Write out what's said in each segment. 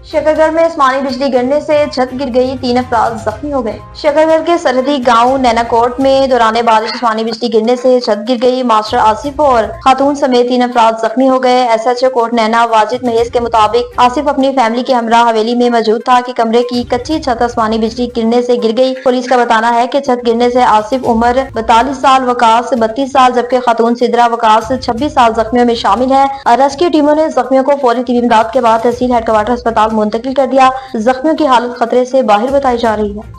शकरगढ़ में आसमानी बिजली गिरने से छत गिर गई, 3 अफराद जख्मी हो गए। शकरगढ़ के सरहदी गांव नैनाकोट में दौरान बारिश आसमानी बिजली गिरने से छत गिर गई। मास्टर आसिफ और खातून समेत 3 अफराद जख्मी हो गए। SHO कोट नैना वाजिद महेज के मुताबिक आसिफ अपनी फैमिली के हमरा हवेली में मौजूद था कि कमरे की कच्ची छत आसमानी बिजली गिरने से गिर गई। पुलिस का बताना है कि छत गिरने से आसिफ उम्र 42 साल, वकास 32 साल जबकि खातून सिद्रा वकास 26 साल जख्मियों में शामिल है। रेस्क्यू टीमों ने जख्मियों को फौरी तबीबी इमदाद के बाद तहसील हेडक्वार्टर अस्पताल मुंतकिल कर दिया। जख्मियों की हालत खतरे से बाहर बताई जा रही है।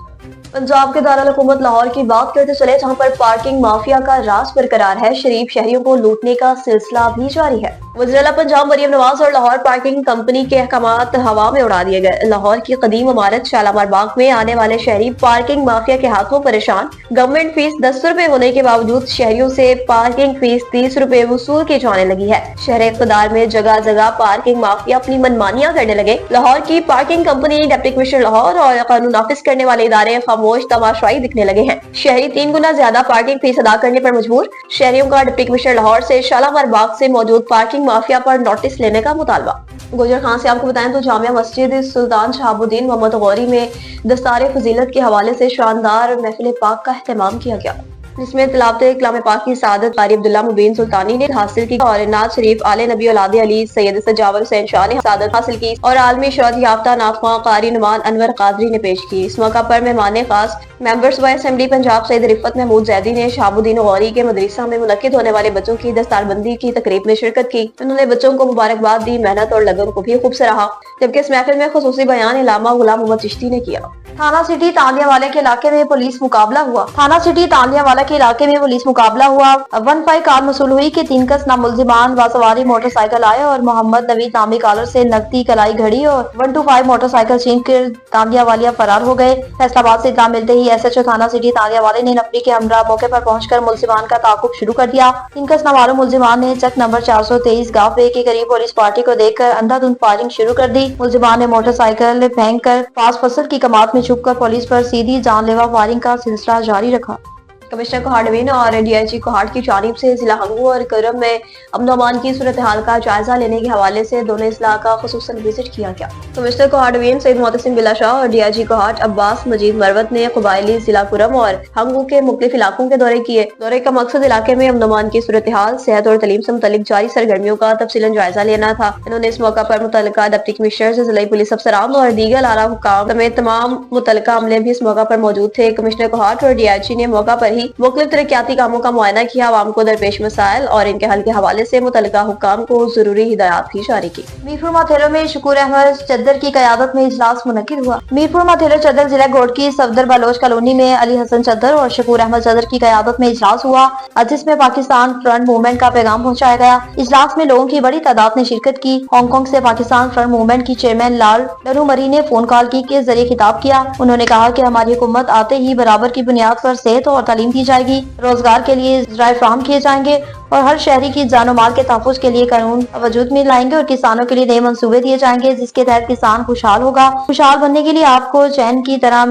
पंजाब के दारुल हुकूमत लाहौर की बात करते चले, जहां पर पार्किंग माफिया का राज बरकरार है। शरीफ शहरियों को लूटने का सिलसिला भी जारी है। वज़ीर-ए-आला पंजाब मरियम नवाज और लाहौर पार्किंग कंपनी के अहकामात हवा में उड़ा दिए गए। लाहौर की कदीम इमारत शालामार बाग में आने वाले शहरी पार्किंग माफिया के हाथों परेशान। गवर्नमेंट फीस 10 रुपए होने के बावजूद शहरियों से पार्किंग फीस 30 रुपए वसूल की जाने लगी है। शहर इक़्तिदार में जगह जगह पार्किंग माफिया अपनी मनमानियां करने लगे। लाहौर की parking company, deputy commissioner Lahore और कानून नाफिज करने वाले इदारे खामोश तमाशाई दिखने लगे हैं। शहरी 3 गुना ज्यादा पार्किंग फीस अदा करने पर मजबूर। शहरियों का डिप्टी कमिश्नर लाहौर से शालामार बाग से मौजूद पार्किंग माफिया पर नोटिस लेने का मुतालबा। गुजर खान से आपको बताएं तो जामिया मस्जिद सुल्तान शहाबुद्दीन मोहम्मद गौरी में दस्तारे फजीलत के हवाले से शानदार महफिल पाक का एहतमाम किया गया, जिसमें तिलावत कलाम पाक की सादत कारी अब्दुल्ला मुबीन सुल्तानी ने हासिल की और नात शरीफ आले नबी औलाद अली सैयद सजावर हुसैन शाह ने सादत हासिल की और आलमी शोहरत याफ्ता नाख़्वां कारी नुमान अनवर कादरी ने पेश की। इस मौका पर मेहमान खास मेंबर्स व असेंबली पंजाब सैयद रिफत महमूद जैदी ने शहाबुद्दीन गौरी के मदरसा में मुनक्किद होने वाले बच्चों की दस्तारबंदी की तकरीब में शिरकत की। उन्होंने बच्चों को मुबारकबाद दी, मेहनत और लगन को भी खूब सराहा। जबकि इस महफिल में खुसूसी बयान इलामा गुलाम मोहम्मद चिश्ती ने किया। थाना सिटी तांदियावाला के इलाके में पुलिस मुकाबला हुआ। थाना सिटी तांदियावाला के इलाके में पुलिस मुकाबला हुआ। 15 कार मसूल हुई कि 3 कस नामुलजिमान बासवारी मोटरसाइकिल आए और मोहम्मद नवीद नामी कॉलर से नकदी कलाई घड़ी और 125 मोटरसाइकिल छीन कर तांदियावालिया फरार हो गए। फैसलाबाद से इत्तला मिलते ही SHO थाना सिटी तांदियावाला ने नफरी के हमरा मौके पर पहुंचकर मुलजिमान का ताकुब शुरू कर दिया। 3 कस नामालूम मुलजिमान ने चक नंबर 423 गाफे के करीब पुलिस पार्टी को देखकर अंधाधुंध फायरिंग शुरू कर दी। मुलजिमान ने मोटरसाइकिल फेंक कर पास फसल की कमात में छुपकर पुलिस पर सीधी जानलेवा फायरिंग का सिलसिला जारी रखा। कमिश्नर कोहाट डिवीजन और DIG कोहाट की जानिब से जिला हंगू और करम में अमन अमान की सूरत हाल का जायजा लेने के हवाले से दोनों इजला का खुसूसन विजिट किया गया। कमिश्नर कोहाट डिवीजन सैयद मोहतसिम बिल्ला शाह और DIG कोहाट अब्बास मजीद मरवत ने कबायली जिला कुरम और हंगू के मुख्तलिफ इलाकों के दौरे किए। दौरे का मकसद इलाके में अमन अमान की सूरत हाल, सेहत और तलीम से मुतल्लिक जारी सरगर्मियों का तफसीलन जायजा लेना था। इन्होंने इस मौका पर मुतल्लिका डिप्टी कमिश्नर से जिला पुलिस अफसरान और दीगर आला हुक्काम समेत तमाम मुतल्लिका अमले भी इस मौका पर मौजूद थे। कमिश्नर कोहाट और DIG ने मौका पर ही मुख्तलिफ तरक्याती कामों का मुआयना किया। आवाम को दरपेश मसाइल और इनके हल के हवाले से मुतल्लिका हुक्काम को जरूरी हिदायत भी जारी की। मीरपुर माथेरो में शकूर अहमद चद्दर की क़यादत में इजलास मुनक्किद हुआ। मीरपुर माथेरो चद्दर जिला गोड की सफदर बलोच कॉलोनी में अली हसन चद्दर और शकूर अहमद चद्दर की क़यादत में इजलास हुआ, जिसमें पाकिस्तान फ्रंट मूवमेंट का पैगाम पहुंचाया गया। इजलास में लोगों की बड़ी तादाद ने शिरकत की। हांगकांग से पाकिस्तान फ्रंट मूवमेंट की चेयरमैन लाल नरू मरी ने फोन कॉल की के जरिए खिताब किया। उन्होंने कहा कि हमारी हुकूमत आते ही बराबर की बुनियाद पर सेहत और तालीम दी जाएगी, रोजगार के लिए ज़राए फराहम किए जाएंगे और हर शहरी की जानो माल के तहफ़्फ़ुज़ के लिए कानून वजूद में लाएंगे और किसानों के लिए नए मंसूबे दिए जाएंगे, जिसके तहत किसान खुशहाल होगा। खुशहाल बनने के लिए आपको चीन की तरह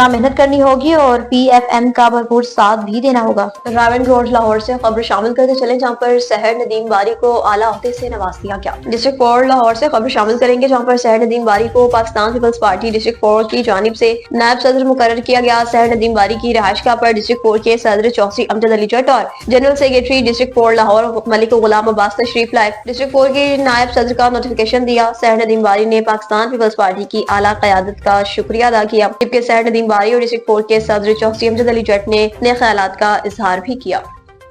मेहनत करनी होगी और PFM का भरपूर साथ भी देना होगा। रावण रोड लाहौर से खबर शामिल करते चले, जहाँ पर सहर नदीम बारी को आला ओहदे से नवाज दिया गया। डिस्ट्रिक्ट 4 लाहौर से खबर शामिल करेंगे, जहाँ पर सहर नदीम बारी को पाकिस्तान पीपल्स पार्टी डिस्ट्रिक्ट 4 की जानिब से नायब सदर मुकर्रर किया गया। सहर नदीम बारी की रिहाइशगाह पर डिस्ट्रिक्ट 4 के सदर चौधरी अमजद अली जट और general secretary district 4 Lahore Malik Ghulam Abbas तशरीफ लाए। डिस्ट्रिक्ट 4 के नायब सदर का नोटिफिकेशन दिया। सहर नदीम बारी ने पाकिस्तान पीपल्स पार्टी की आला क़यादत का शुक्रिया अदा किया, जबकि सहर नदीम बारी और डिस्ट्रिक्ट 4 के सदर चौधरी अमजद अली जट ने अपने ख्यालात का इजहार भी किया।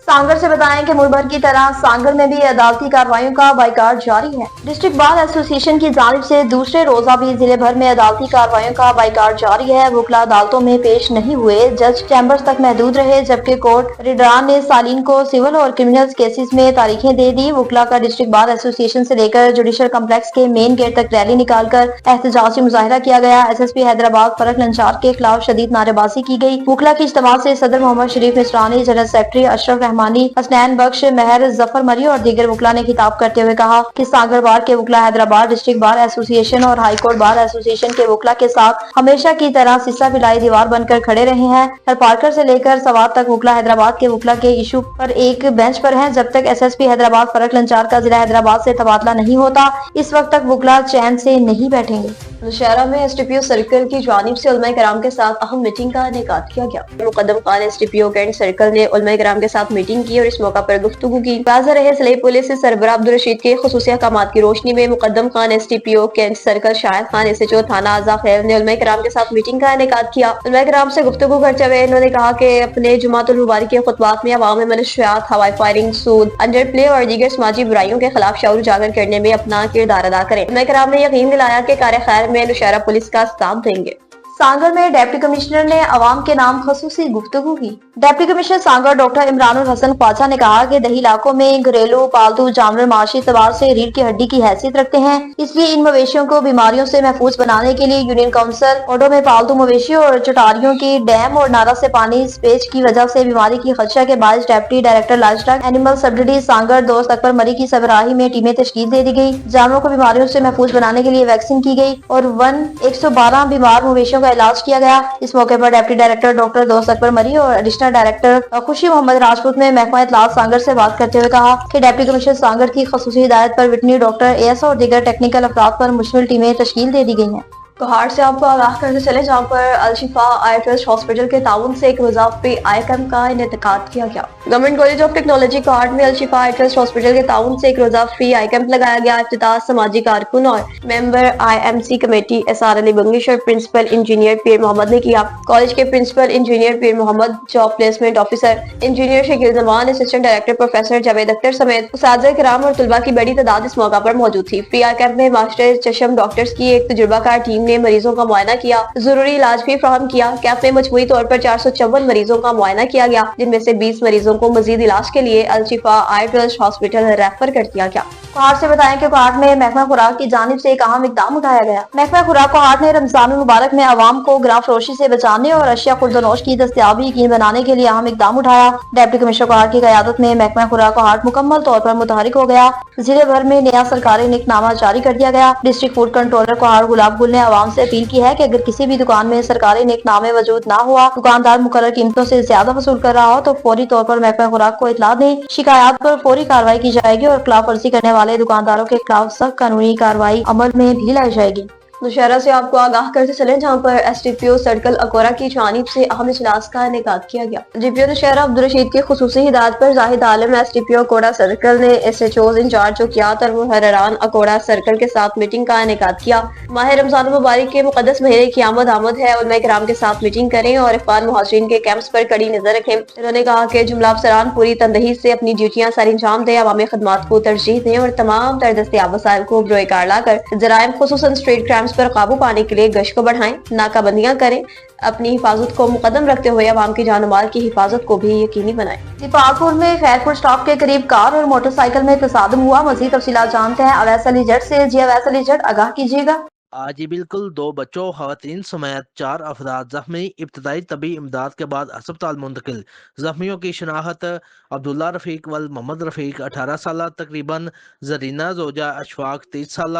सांगर से बताएं कि मुल्क भर की तरह सांगर में भी अदालती कार्रवाइयों का बाइकाट जारी है। डिस्ट्रिक्ट बार एसोसिएशन की जानिब से दूसरे रोजा भी जिले भर में अदालती कार्रवाइयों का बाइकाट जारी है। वकला अदालतों में पेश नहीं हुए, जज चैम्बर्स तक महदूद रहे, जबकि कोर्ट रिडरान ने सालीन को सिविल और क्रिमिनल केसेस में तारीखें दे दी। वकला का डिस्ट्रिक्ट बार एसोसिएशन से लेकर जुडिशल कम्प्लेक्स के मेन गेट तक रैली निकालकर एहतजाजी मुजाहिरा किया गया। SSP हैदराबाद फरक लंचार के खिलाफ शदीद नारेबाजी की गई। वकला की इज्तिमा से सदर मोहम्मद शरीफ मिसरानी, जनरल सेक्रेटरी अशरफ रहमानी, हसनैन बख्श, महर जफर मरी और दीगर वकला ने खिताब करते हुए कहा कि सांगर बार के वकला हैदराबाद डिस्ट्रिक्ट बार एसोसिएशन और हाई कोर्ट बार एसोसिएशन के वकला के साथ हमेशा की तरह सिस्सा पिलाई दीवार बनकर खड़े रहे हैं। हर पार्कर से लेकर सवात तक वकला हैदराबाद के वकला के इशू पर एक बेंच पर हैं। जब तक SSP हैदराबाद फरक लंचार का जिला हैदराबाद से तबादला नहीं होता, इस वक्त तक वकला चैन से नहीं बैठेंगे। नौशहरा में STPO सर्कल की जानिब से उलमा कराम के साथ अहम मीटिंग का इनेकाद किया गया। Muqaddam Khan STPO Cantt circle ने उलमा कराम के साथ मीटिंग की और इस मौका पर गुफ्तगू की। ताज़ा रहे सिलाई पुलिस से सरबराह अब्दुल रशीद के खुसूसी अहकामात की रोशनी में Muqaddam Khan STPO Cantt circle, Shahid Khan SHO थाना आज़ा खैर ने उलमा कराम के साथ मीटिंग का इनेकाद किया। उलमा कराम से गुफ्तगू करते हुए इन्होंने कहा कि अपने जुमातुल मुबारक के खुतबात में अवाम में मनशियात, हवाई फायरिंग, सूद, अंडर प्ले और दीगर समाजी बुराइयों के खिलाफ शऊर उजागर करने में अपना किरदार अदा करें। उलमा कराम ने यकीन दिलाया कि कार्य खैर में नौशहरा पुलिस का साथ देंगे। सांगर में डिप्टी कमिश्नर ने अवाम के नाम खसूसी गुफ्तगू की। Deputy commissioner Sanghar doctor Imranul Hassan Khawaja ने कहा कि दही इलाकों में घरेलू पालतू जानवर माशी एतबार से रीढ़ की हड्डी की हैसियत रखते हैं, इसलिए इन मवेशियों को बीमारियों से महफूज बनाने के लिए यूनियन काउंसिल ऑडो में पालतू मवेशी और चटारियों की डैम और नारा से पानी स्पेच की वजह से बीमारी की खदशा के बायस deputy director livestock animal subsidy Sanghar Dost Akbar मरी की सरबराही में टीमें तश्कील दे दी गई। जानवरों को बीमारियों से महफूज बनाने के लिए वैक्सीन की गई और 112 बीमार मवेशियों का इलाज किया गया। इस मौके पर डिप्टी डायरेक्टर डॉक्टर दोस्त अकबर मरी और एडिशनल डायरेक्टर खुशी मोहम्मद राजपूत ने महकमा इत्तलात सांगर से बात करते हुए कहा कि डिप्टी कमिश्नर सांगर की खसूसी हिदायत पर वेटरनरी डॉक्टर AS और दीगर टेक्निकल अफराद पर मुश्तमिल टीमें तश्कील दे दी गई हैं। कोहाड़ से आपको आगाह करते चले जहाँ पर अल-शिफा आई ट्रस्ट हॉस्पिटल के ताउन से एक वज़ाफ़ती आई कैंप का इनेकाद किया गया। गवर्नमेंट कॉलेज ऑफ टेक्नोलॉजी कोहाड़ में अल-शिफा आई ट्रस्ट हॉस्पिटल के ताउन से एक वज़ाफ़ती आई कैंप लगाया गया। इफ्तिताह समाजी कारकुन और member IMC committee SR Ali Bangash और प्रिंसिपल इंजीनियर पीर मोहम्मद ने किया। कॉलेज के principal engineer Pir Mohammad, job placement officer engineer Shakeel Zaman, assistant director professor Javed Akhtar समेत उस्ताद किराम और तुलबा की बड़ी तादाद इस मौका पर मौजूद थी। फ्री आई कैंप में मास्टर चशम डॉक्टर्स की एक तजुर्बाकार टीम ने मरीजों का मुआयना किया, जरूरी इलाज भी फराहम किया। कैंप में मजमूई तौर पर 454 मरीजों का मुआयना किया गया, जिनमें से 20 मरीजों को मजीद इलाज के लिए अल-शिफा आई ट्रस्ट हॉस्पिटल रेफर कर दिया गया। कोहाड़ से बताएं कि कोहाड़ में महकमा खुराक की जानिब से एक अहम इकदाम उठाया गया। महकमा खुराक कोहाड़ ने रमजान मुबारक में अवाम को गिरां फरोशी से बचाने और अशिया खुर्दनोश की दस्तयाबी यकीन बनाने के लिए अहम इकदाम उठाया। डिप्टी कमिश्नर कोहाड़ की क़यादत में महकमा खुराक कोहाड़ मुकम्मल तौर पर मुतहरिक हो गया। जिले भर में नया सरकारी निकनामा जारी कर दिया गया। डिस्ट्रिक्ट फूड कंट्रोलर कोहाड़ गुलाब गुल ने अवाम से अपील की है कि अगर किसी भी दुकान में सरकारी निकनामे वजूद न हुआ, दुकानदार मुकर्रर कीमतों से ज्यादा वसूल कर रहा हो तो फौरी तौर पर महकमा खुराक को इत्तला दें। शिकायत पर फौरी कार्रवाई की जाएगी और खिलाफ वर्जी करने वाले दुकानदारों के खिलाफ सख्त कानूनी कार्रवाई अमल में भी लाई जाएगी। नौशहरा से आपको आगाह करते चले जहाँ पर STPO सर्कल अकोरा की जानिब से अहम इजलास का इनेकाद किया गया। DPO नौशहरा अब्दुल रशीद की खुसूसी हिदायत पर जाहिद आलम STPO अकोरा सर्कल ने SHOs इंचार्ज चौकियात और मुहर्ररान अकोरा सर्कल के साथ मीटिंग का इनेकाद किया। माह रमजान मुबारक के मुकद्दस महीने की आमद है। उलमा किराम के साथ मीटिंग करें और अफगान मुहाजिरीन के कैंप्स पर कड़ी नजर रखें। उन्होंने कहा कि जुमला अफसरान पूरी तंदही से अपनी ड्यूटियां सर अंजाम दें, अवामी खदमात को तरजीह दें और तमाम तर दस्तयाब वसाइल को बरोए कार लाकर जराइम खुसूसन स्ट्रीट क्राइम्स पर काबू पाने के लिए गश्त को बढ़ाएं, नाकाबंदियां करें, अपनी हिफाजत को मुकदम रखते हुए अवाम की जान माल की हिफाजत को भी यकीनी बनाएं। दीपालपुर में खैरपुर स्टॉप के करीब कार और मोटरसाइकिल में तसादुम हुआ। मजीद तफसीलात जानते हैं अवैस अली जट से। जी अवैस अली जट, आगाह कीजिएगा। आज ही बिल्कुल 2 बच्चों खवातीन समेत 4 अफराद जख्मी, इब्तदाई तबी इमदाद के बाद अस्पताल मुंतकिल। जख्मियों की शनाख्त अब्दुल्ला रफीक वल मोहम्मद रफीक 18 साल तकरीबन, जरीना जोजा अशफाक 30 साल,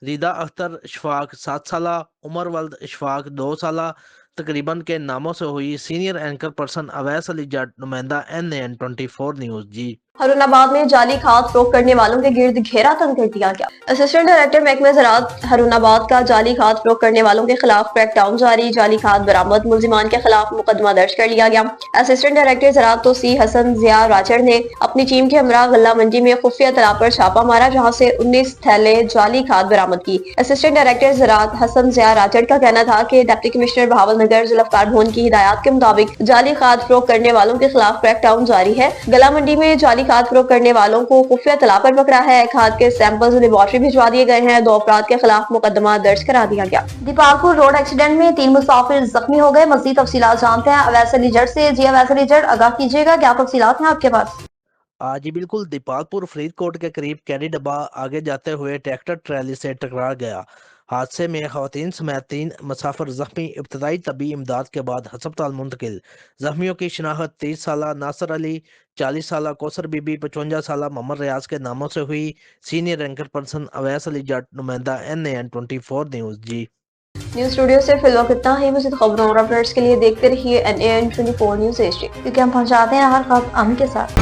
रिदा अख्तर इशफाक 7 साल, उमर वल्द इशफाक 2 साल तकरीबन के नामों से हुई। Senior anchor person Awais Ali Jat, नुमाइंदा NAN 24 न्यूज। जी हरुनाबाद में जाली खाद फरोख्त करने वालों के गिर्द घेरा तंग कर दिया गया। असिस्टेंट डायरेक्टर महकमा ज़राअत हरुनाबाद का जाली खाद फरोख्त करने वालों के खिलाफ क्रैकडाउन जारी, जाली खाद बरामद, मुल्जिमान के खिलाफ मुकदमा दर्ज कर लिया गया। असिस्टेंट डायरेक्टर ज़राअत तोसी हसन ज़िया राचड़ ने अपनी टीम के हमरा गल्ला मंडी में खुफिया तला पर छापा मारा, जहाँ से 19 थैले जाली खाद बरामद की। असिस्टेंट डायरेक्टर ज़राअत हसन ज़िया राचड़ का कहना था कि डिप्टी कमिश्नर बहावल नगर जुल्फकार भवन की हिदायत के मुताबिक जाली खाद फरोख्त करने वालों के खिलाफ क्रैकडाउन जारी है। गला मंडी में जाली खाद फरोख्त करने वालों को खुफिया तला पर पकड़ा है। खाद के सैंपल्स लेबोरेटरी भिजवा दिए गए हैं। 2 अफराद के खिलाफ मुकदमा दर्ज करा दिया गया। दीपालपुर रोड एक्सीडेंट में 3 मुसाफिर जख्मी हो गए। मज़ीद तफसीलात जानते हैं अवैस अली जट से। जी अवैस अली जट, आगाह कीजिएगा, क्या तफसीलात हैं आपके पास? आज ही बिल्कुल दीपालपुर फरीदकोट के करीब कैडी डब्बा आगे जाते हुए ट्रैक्टर ट्रैली से टकरा गया। حادثے میں خواتین سمیت 3 مسافر زخمی، ابتدائی طبی امداد کے بعد ہسپتال منتقل۔ زخمیوں کی شناخت 30 سالہ ناصر علی، 40 سالہ کوثر بی بی، 55 سالہ محمد ریاض کے ناموں سے ہوئی۔ سینئر اینکر پرسن اویس علی جٹ، نمائندہ NAN 24 نیوز جی۔ نیوز اسٹوڈیو سے فی الوقت اتنا ہی۔ مزید خبروں اور اپڈیٹس کے لیے دیکھتے رہیے NAN 24 نیوز HD، کیونکہ ہم پہنچاتے ہیں ہر خبر امن کے ساتھ۔